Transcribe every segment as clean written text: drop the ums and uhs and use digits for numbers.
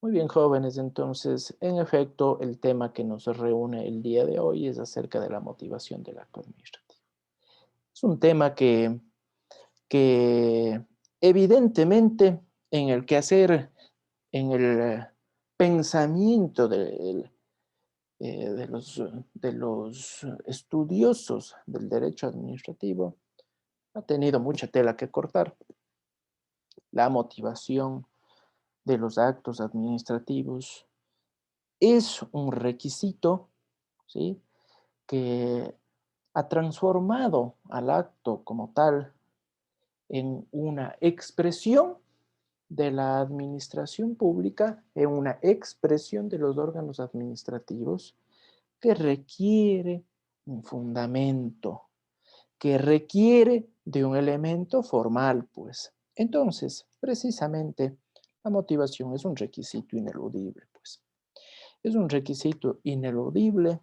Muy bien, jóvenes, entonces, en efecto, el tema que nos reúne el día de hoy es acerca de la motivación del acto administrativo. Es un tema que evidentemente en el quehacer, en el pensamiento de los estudiosos del derecho administrativo, ha tenido mucha tela que cortar. La motivación de los actos administrativos es un requisito, ¿sí?, que ha transformado al acto como tal en una expresión de la administración pública, en una expresión de los órganos administrativos que requiere un fundamento, que requiere de un elemento formal, pues. Entonces, precisamente, la motivación es un requisito ineludible, pues. Es un requisito ineludible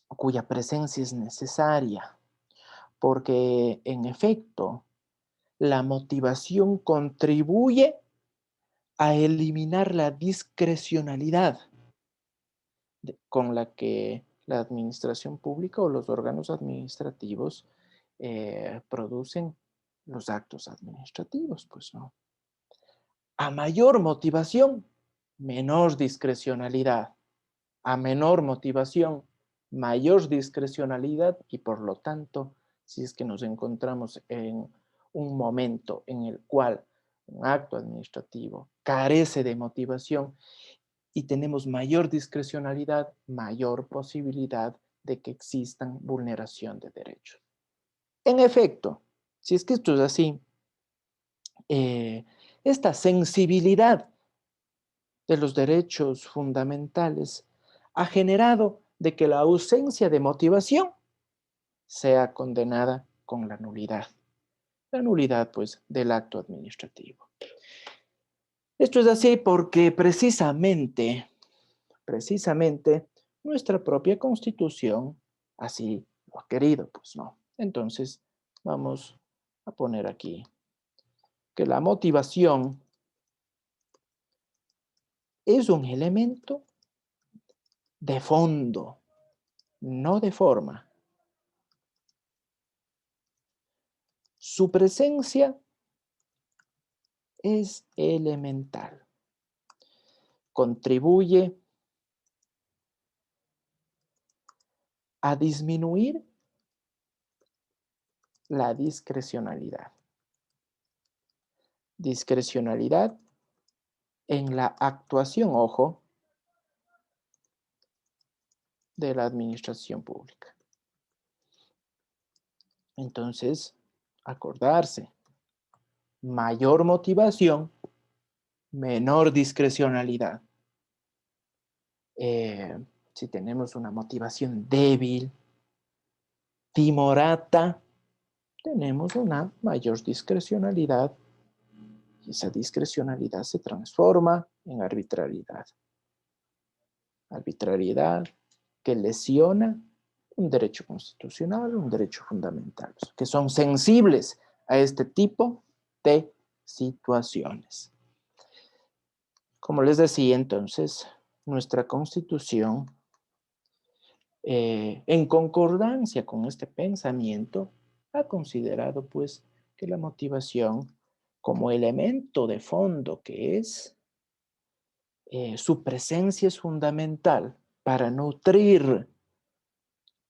cuya presencia es necesaria, porque en efecto, la motivación contribuye a eliminar la discrecionalidad con la que la administración pública o los órganos administrativos producen los actos administrativos, pues no. A mayor motivación, menor discrecionalidad. A menor motivación, mayor discrecionalidad y por lo tanto, si es que nos encontramos en un momento en el cual un acto administrativo carece de motivación y tenemos mayor discrecionalidad, mayor posibilidad de que existan vulneración de derechos. En efecto, si es que esto es así, eh, esta sensibilidad de los derechos fundamentales ha generado de que la ausencia de motivación sea condenada con la nulidad pues del acto administrativo. Esto es así porque precisamente nuestra propia Constitución así lo ha querido, pues no. Entonces vamos a poner aquí que la motivación es un elemento de fondo, no de forma. Su presencia es elemental. Contribuye a disminuir la discrecionalidad. Discrecionalidad en la actuación, ojo, de la administración pública. Entonces, acordarse, mayor motivación, menor discrecionalidad. Si tenemos una motivación débil, timorata, tenemos una mayor discrecionalidad y esa discrecionalidad se transforma en arbitrariedad. Arbitrariedad que lesiona un derecho constitucional, un derecho fundamental, que son sensibles a este tipo de situaciones. Como les decía entonces, nuestra Constitución, en concordancia con este pensamiento, ha considerado pues que la motivación como elemento de fondo que es, su presencia es fundamental para nutrir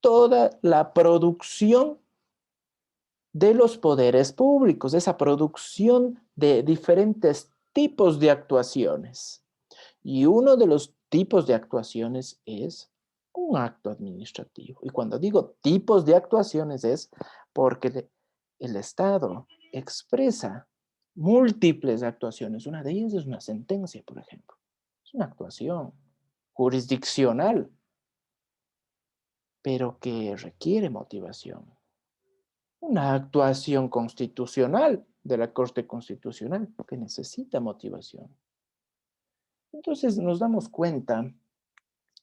toda la producción de los poderes públicos, esa producción de diferentes tipos de actuaciones. Y uno de los tipos de actuaciones es un acto administrativo. Y cuando digo tipos de actuaciones es porque el Estado expresa múltiples actuaciones. Una de ellas es una sentencia, por ejemplo. Es una actuación jurisdiccional, pero que requiere motivación. Una actuación constitucional de la Corte Constitucional que necesita motivación. Entonces nos damos cuenta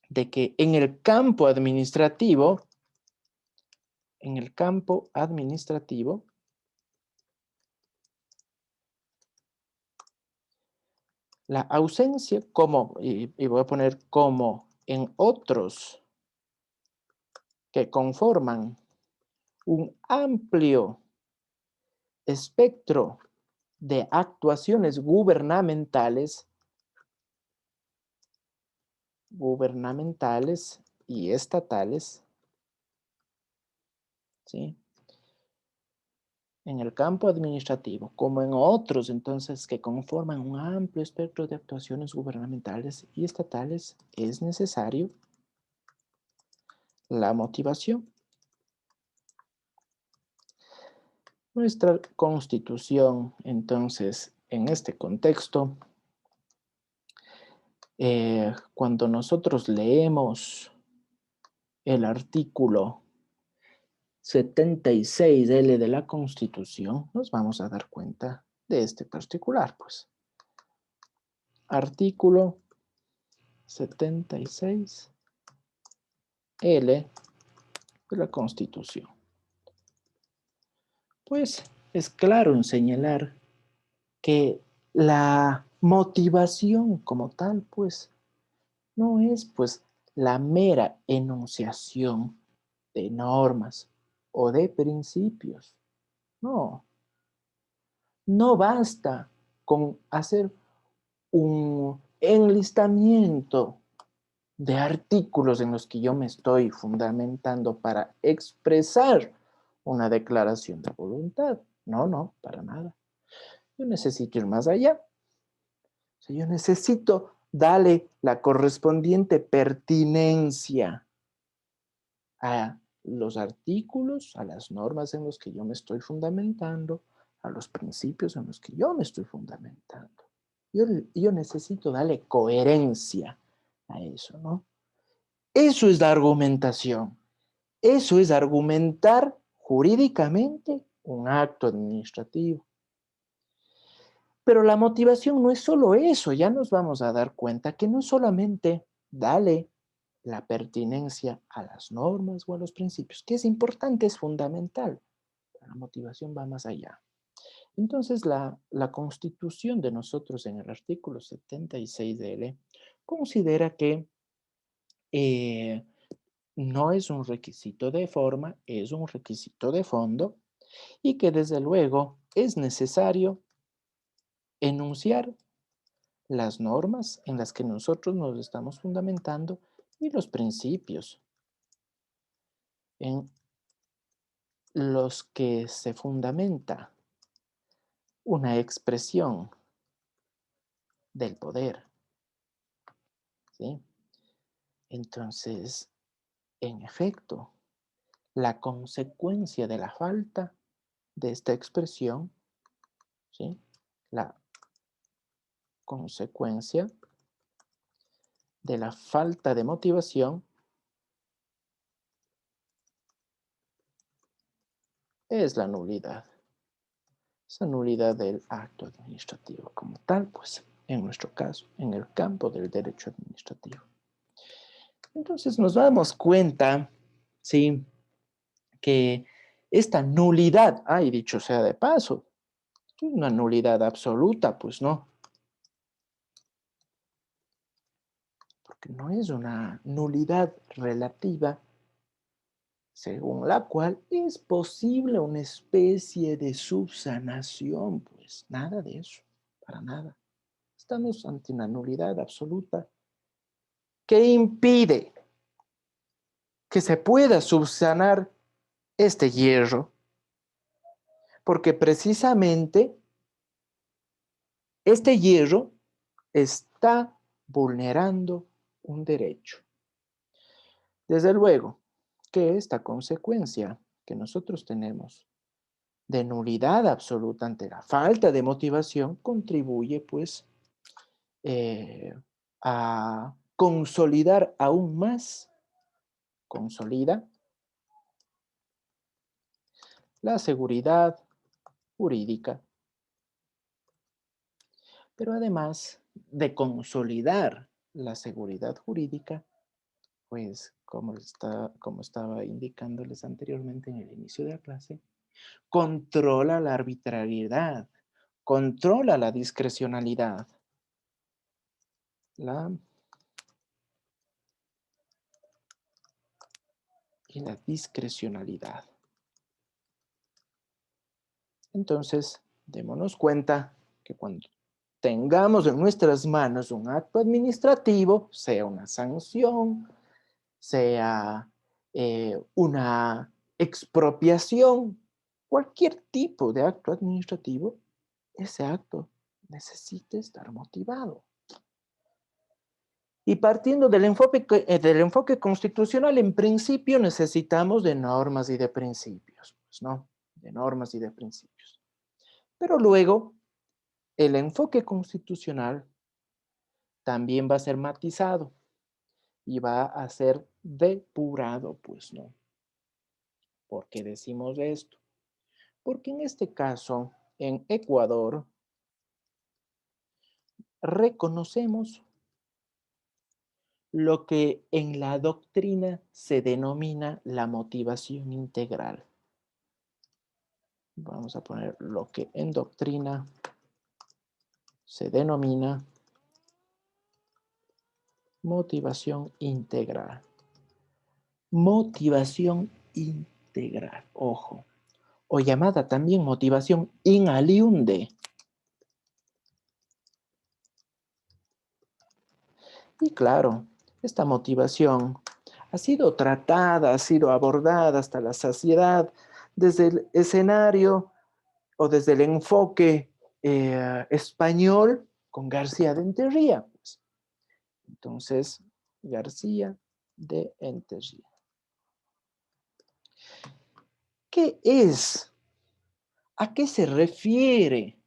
de que en el campo administrativo, La ausencia como, y voy a poner como en otros que conforman un amplio espectro de actuaciones gubernamentales y estatales, ¿sí? En el campo administrativo, como en otros, entonces, que conforman un amplio espectro de actuaciones gubernamentales y estatales, es necesario la motivación. Nuestra Constitución, entonces, en este contexto, cuando nosotros leemos el artículo 76L de la Constitución, nos vamos a dar cuenta de este particular, pues. Artículo 76L de la Constitución. Pues es claro en señalar que la motivación como tal, pues, no es pues la mera enunciación de normas o de principios. No, no basta con hacer un enlistamiento de artículos en los que yo me estoy fundamentando para expresar una declaración de voluntad. No, no, para nada. Yo necesito ir más allá. O sea, yo necesito darle la correspondiente pertinencia a los artículos, a las normas en los que yo me estoy fundamentando, a los principios en los que yo me estoy fundamentando. Yo necesito darle coherencia a eso, ¿no? Eso es la argumentación. Eso es argumentar jurídicamente un acto administrativo. Pero la motivación no es solo eso, ya nos vamos a dar cuenta que no es solamente darle la pertinencia a las normas o a los principios, que es importante, es fundamental. La motivación va más allá. Entonces, la Constitución de nosotros en el artículo 76 de L considera que no es un requisito de forma, es un requisito de fondo y que desde luego es necesario enunciar las normas en las que nosotros nos estamos fundamentando y los principios en los que se fundamenta una expresión del poder, ¿sí? Entonces, en efecto, la consecuencia de la falta de esta expresión, ¿sí? La consecuencia de la falta de motivación es la nulidad. Esa nulidad del acto administrativo como tal, pues, en nuestro caso, en el campo del derecho administrativo. Entonces nos damos cuenta, ¿sí?, que esta nulidad, y dicho sea de paso, una nulidad absoluta, pues no, porque no es una nulidad relativa según la cual es posible una especie de subsanación, pues nada de eso, para nada. Estamos ante una nulidad absoluta que impide que se pueda subsanar este hierro, porque precisamente este hierro está vulnerando un derecho. Desde luego que esta consecuencia que nosotros tenemos de nulidad absoluta ante la falta de motivación contribuye pues a consolidar aún más, consolida la seguridad jurídica, pero además de consolidar la seguridad jurídica, pues como estaba indicándoles anteriormente en el inicio de la clase, controla la arbitrariedad, controla la discrecionalidad. la discrecionalidad. Entonces, démonos cuenta que cuando tengamos en nuestras manos un acto administrativo, sea una sanción, sea una expropiación, cualquier tipo de acto administrativo, ese acto necesita estar motivado. Y partiendo del enfoque constitucional, en principio necesitamos de normas y de principios, pues, ¿no? De normas y de principios. Pero luego, el enfoque constitucional también va a ser matizado y va a ser depurado, pues, ¿no? ¿Por qué decimos esto? Porque en este caso, en Ecuador, reconocemos lo que en la doctrina se denomina la motivación integral. Vamos a poner lo que en doctrina se denomina motivación integral. Motivación integral, ojo. O llamada también motivación in aliunde. Y claro, esta motivación ha sido tratada, ha sido abordada hasta la saciedad desde el escenario o desde el enfoque español con García de Enterría. Pues. Entonces, García de Enterría. ¿Qué es? ¿A qué se refiere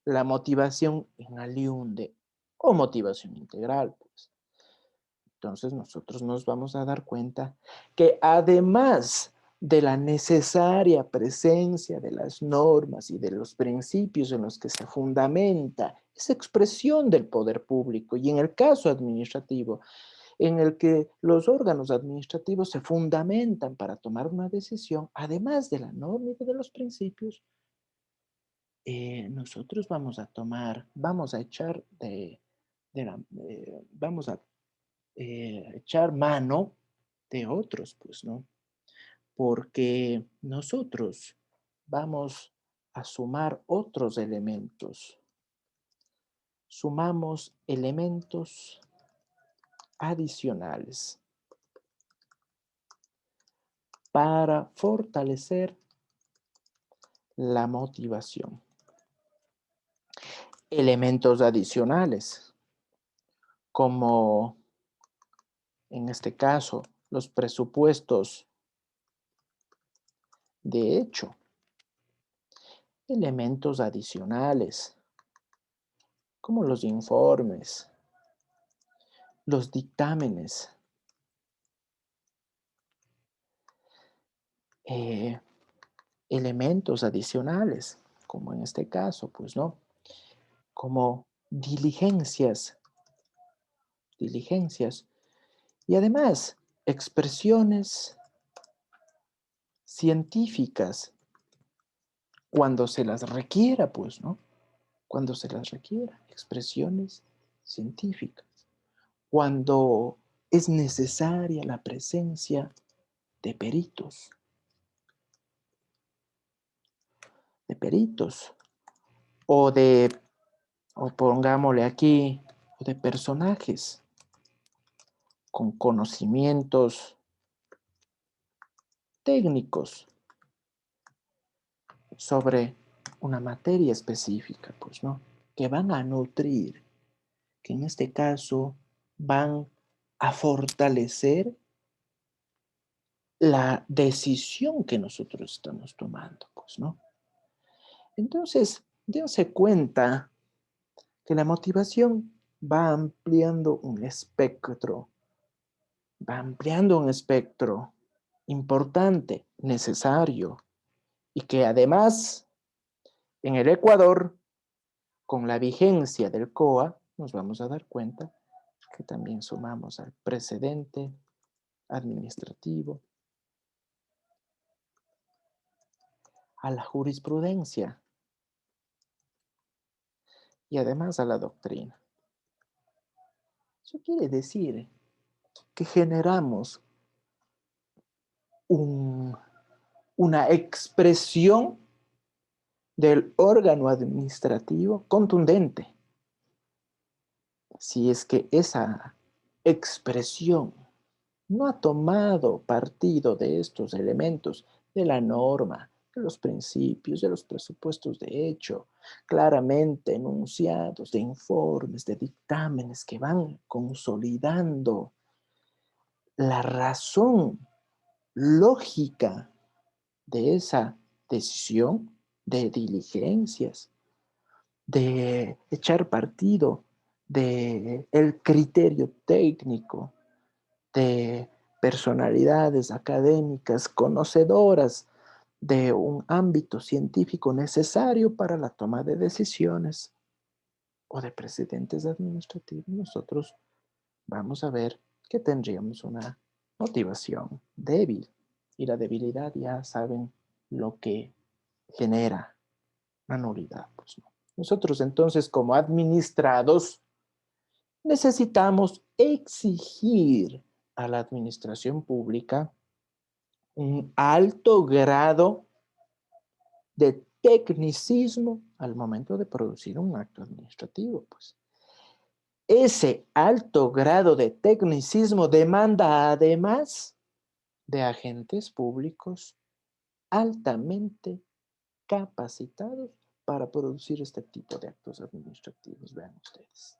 la motivación en aliunde o motivación integral? Pues? Entonces nosotros nos vamos a dar cuenta que además de la necesaria presencia de las normas y de los principios en los que se fundamenta esa expresión del poder público y en el caso administrativo, en el que los órganos administrativos se fundamentan para tomar una decisión, además de la norma y de los principios, nosotros vamos a echar vamos a echar mano de otros, pues, ¿no? Porque nosotros vamos a sumar otros elementos. Sumamos elementos adicionales para fortalecer la motivación. Elementos adicionales, como en este caso los presupuestos de hecho. Elementos adicionales, como los informes, los dictámenes, elementos adicionales, como en este caso, pues, ¿no? Como diligencias, y además expresiones científicas cuando se las requiera, pues, ¿no? Cuando se las requiera, expresiones científicas. Cuando es necesaria la presencia de peritos, o o pongámosle aquí, o de personajes con conocimientos técnicos sobre una materia específica, pues, ¿no? Que van a nutrir, que en este caso van a fortalecer la decisión que nosotros estamos tomando, pues, ¿no? Entonces, dense cuenta que la motivación va ampliando un espectro importante, necesario, y que además en el Ecuador, con la vigencia del COA, nos vamos a dar cuenta que también sumamos al precedente administrativo, a la jurisprudencia y además a la doctrina. Eso quiere decir que generamos una expresión del órgano administrativo contundente. Si es que esa expresión no ha tomado partido de estos elementos, de la norma, de los principios, de los presupuestos de hecho, claramente enunciados, de informes, de dictámenes que van consolidando la razón lógica de esa decisión, de diligencias, de echar partido del criterio técnico, de personalidades académicas conocedoras de un ámbito científico necesario para la toma de decisiones o de precedentes administrativos, nosotros vamos a ver que tendríamos una motivación débil. Y la debilidad ya saben lo que genera la nulidad. Pues, ¿no? Nosotros entonces como administrados necesitamos exigir a la administración pública un alto grado de tecnicismo al momento de producir un acto administrativo. Pues. Ese alto grado de tecnicismo demanda además de agentes públicos altamente capacitados para producir este tipo de actos administrativos. Vean ustedes,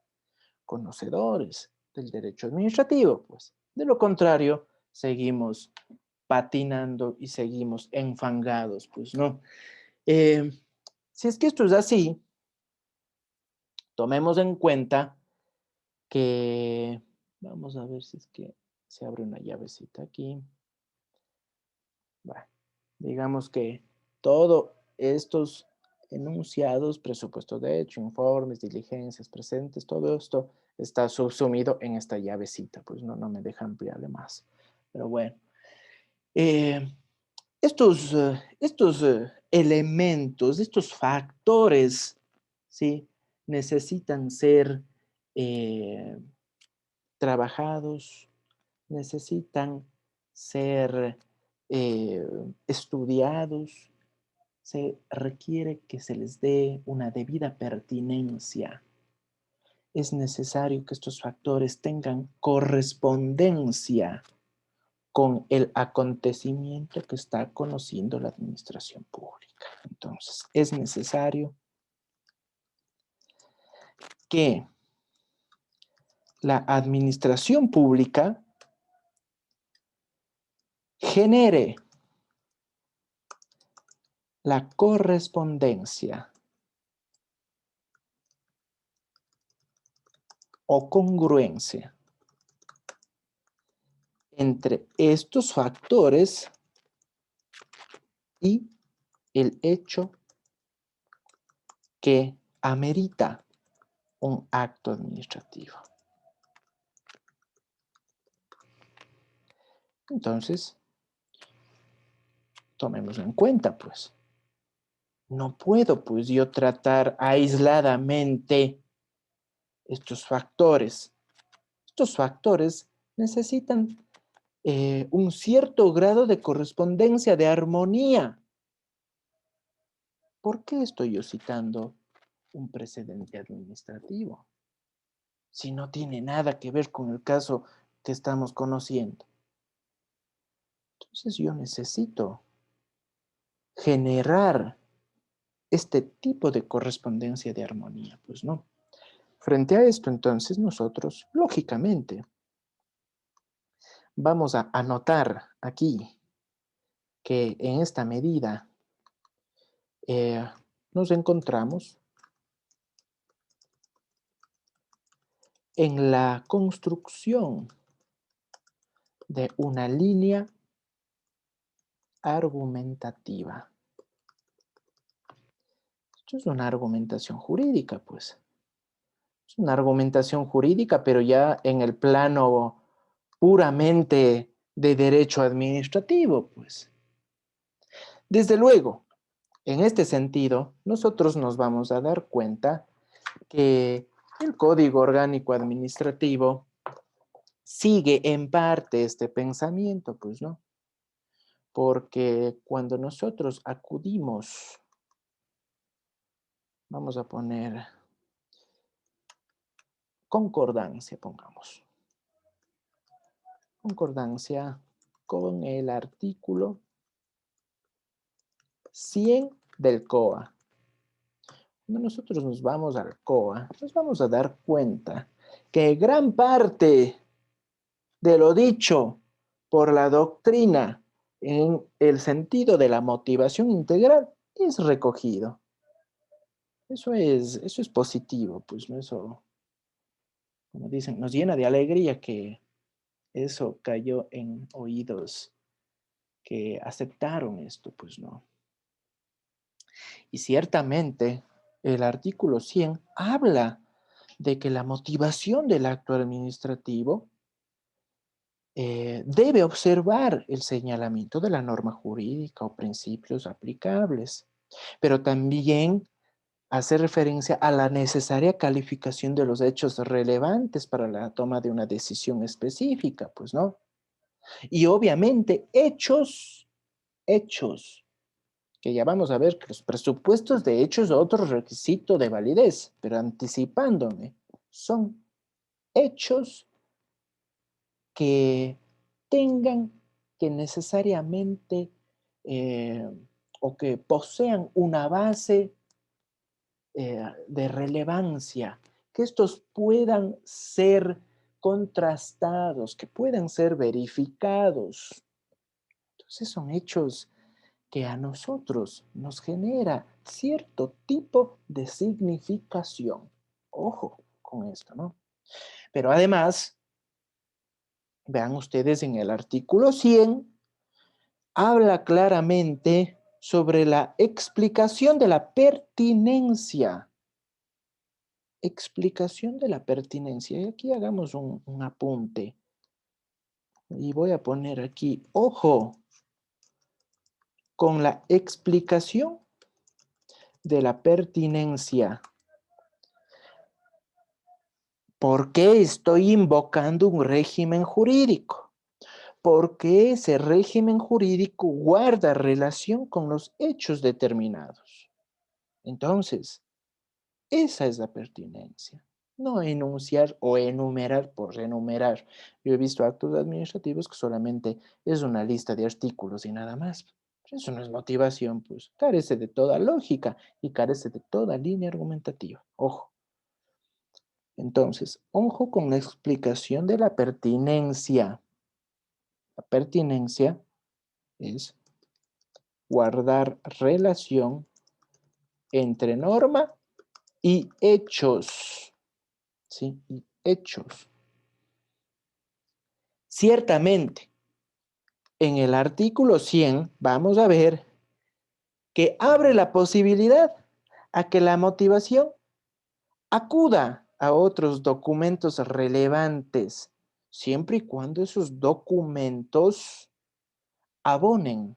conocedores del derecho administrativo, pues. De lo contrario, seguimos patinando y seguimos enfangados, pues, ¿no? Si es que esto es así, tomemos en cuenta que, vamos a ver si es que se abre una llavecita aquí. Bueno, digamos que todos estos enunciados, presupuestos de hecho, informes, diligencias, presentes, todo esto está subsumido en esta llavecita, pues no me deja ampliarle más. Pero bueno, estos elementos, estos factores, ¿sí? Necesitan ser trabajados, necesitan ser estudiados, se requiere que se les dé una debida pertinencia. Es necesario que estos factores tengan correspondencia con el acontecimiento que está conociendo la administración pública. Entonces, es necesario que la administración pública genere la correspondencia o congruencia entre estos factores y el hecho que amerita un acto administrativo. Entonces, tomemos en cuenta, pues, no puedo, pues, yo tratar aisladamente estos factores. Estos factores necesitan un cierto grado de correspondencia, de armonía. ¿Por qué estoy yo citando un precedente administrativo si no tiene nada que ver con el caso que estamos conociendo? Entonces yo necesito generar este tipo de correspondencia de armonía, pues no. Frente a esto, entonces, nosotros, lógicamente, vamos a anotar aquí que en esta medida nos encontramos en la construcción de una línea argumentativa. Esto es una argumentación jurídica, pues. Es una argumentación jurídica, pero ya en el plano puramente de derecho administrativo, pues. Desde luego, en este sentido, nosotros nos vamos a dar cuenta que el Código Orgánico Administrativo sigue en parte este pensamiento, pues no. Porque cuando nosotros acudimos, vamos a poner concordancia, pongamos. Concordancia con el artículo 100 del COA. Cuando nosotros nos vamos al COA, nos vamos a dar cuenta que gran parte de lo dicho por la doctrina en el sentido de la motivación integral es recogido. Eso es positivo, pues no, eso, como dicen, nos llena de alegría que eso cayó en oídos que aceptaron esto, pues no. Y ciertamente el artículo 100 habla de que la motivación del acto administrativo debe observar el señalamiento de la norma jurídica o principios aplicables, pero también hace referencia a la necesaria calificación de los hechos relevantes para la toma de una decisión específica, pues, ¿no? Y obviamente hechos, que ya vamos a ver que los presupuestos de hechos es otro requisito de validez, pero anticipándome, son hechos que tengan que necesariamente eh, o que posean una base de relevancia, que estos puedan ser contrastados, que puedan ser verificados. Entonces son hechos que a nosotros nos genera cierto tipo de significación. Ojo con esto, ¿no? Pero además, vean ustedes en el artículo 100, habla claramente sobre la explicación de la pertinencia. Explicación de la pertinencia. Y aquí hagamos un apunte. Y voy a poner aquí, ojo, con la explicación de la pertinencia. ¿Por qué estoy invocando un régimen jurídico? Porque ese régimen jurídico guarda relación con los hechos determinados. Entonces, esa es la pertinencia. No enunciar o enumerar por enumerar. Yo he visto actos administrativos que solamente es una lista de artículos y nada más. Eso no es motivación, pues carece de toda lógica y carece de toda línea argumentativa. Ojo. Entonces, ojo con la explicación de la pertinencia. La pertinencia es guardar relación entre norma y hechos. ¿Sí? Y hechos. Ciertamente, en el artículo 100 vamos a ver que abre la posibilidad a que la motivación acuda a otros documentos relevantes, siempre y cuando esos documentos abonen,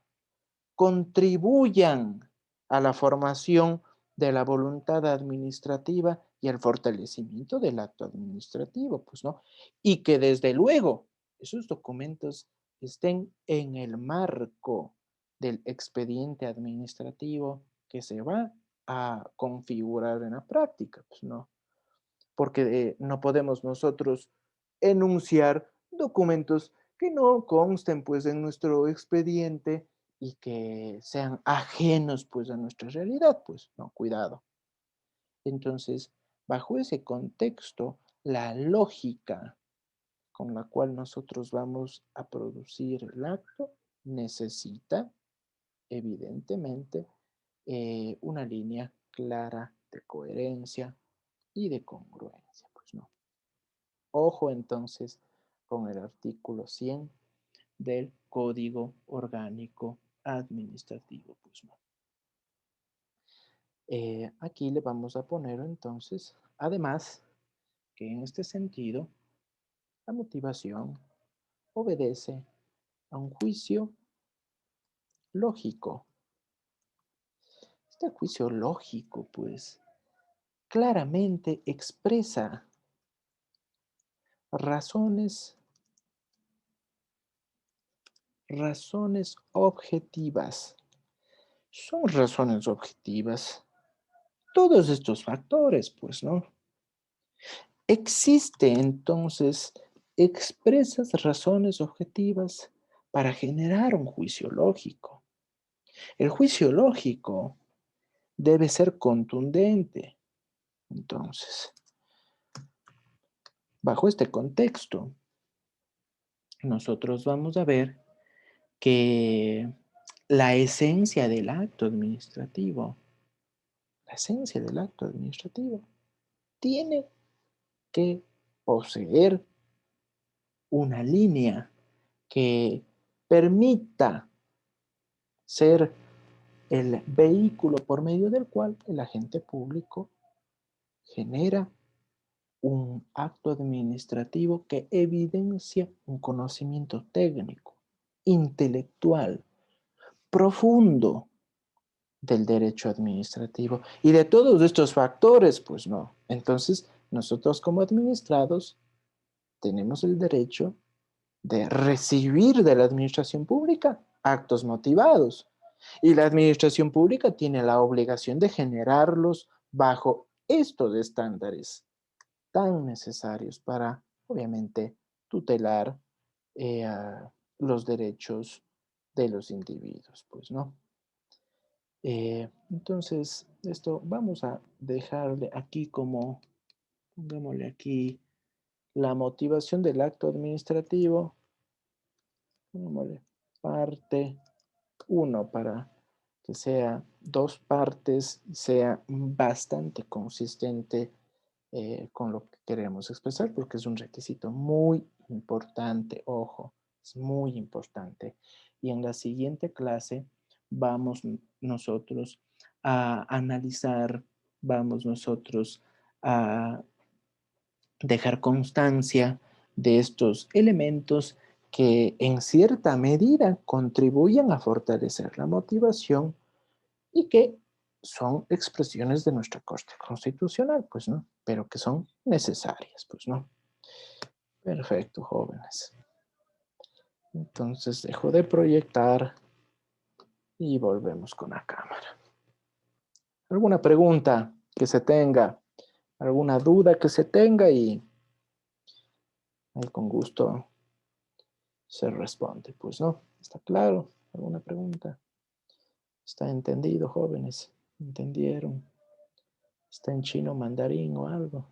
contribuyan a la formación de la voluntad administrativa y al fortalecimiento del acto administrativo, pues, ¿no? Y que desde luego esos documentos estén en el marco del expediente administrativo que se va a configurar en la práctica, pues, ¿no? Porque no podemos nosotros enunciar documentos que no consten pues en nuestro expediente y que sean ajenos pues a nuestra realidad, pues no, cuidado. Entonces, bajo ese contexto, la lógica con la cual nosotros vamos a producir el acto necesita, evidentemente, una línea clara de coherencia y de congruencia, pues no. Ojo entonces con el artículo 100 del Código Orgánico Administrativo, pues no. Aquí le vamos a poner entonces, además, que en este sentido, la motivación obedece a un juicio lógico. Este juicio lógico, pues, claramente expresa razones razones objetivas. Son razones objetivas. Todos estos factores, pues, ¿no? Existe entonces expresas razones objetivas para generar un juicio lógico. El juicio lógico debe ser contundente. Entonces, bajo este contexto, nosotros vamos a ver que la esencia del acto administrativo, la esencia del acto administrativo, tiene que poseer una línea que permita ser el vehículo por medio del cual el agente público genera un acto administrativo que evidencia un conocimiento técnico, intelectual, profundo del derecho administrativo. Y de todos estos factores, pues no. Entonces, nosotros como administrados tenemos el derecho de recibir de la administración pública actos motivados. Y la administración pública tiene la obligación de generarlos bajo estos estándares tan necesarios para, obviamente, tutelar los derechos de los individuos, pues, ¿no? Entonces, esto vamos a dejarle aquí como, pongámosle aquí, la motivación del acto administrativo, pongámosle parte uno para que sea dos partes y sea bastante consistente con lo que queremos expresar, porque es un requisito muy importante, ojo, es muy importante. Y en la siguiente clase vamos nosotros a analizar, vamos nosotros a dejar constancia de estos elementos que en cierta medida contribuyen a fortalecer la motivación y que son expresiones de nuestra Corte Constitucional, pues, ¿no? Pero que son necesarias, pues, ¿no? Perfecto, jóvenes. Entonces dejo de proyectar y volvemos con la cámara. ¿Alguna pregunta que se tenga? ¿Alguna duda que se tenga? Y ahí con gusto se responde, pues, ¿no? ¿Está claro? ¿Alguna pregunta? ¿Está entendido, jóvenes? ¿Entendieron? ¿Está en chino mandarín o algo?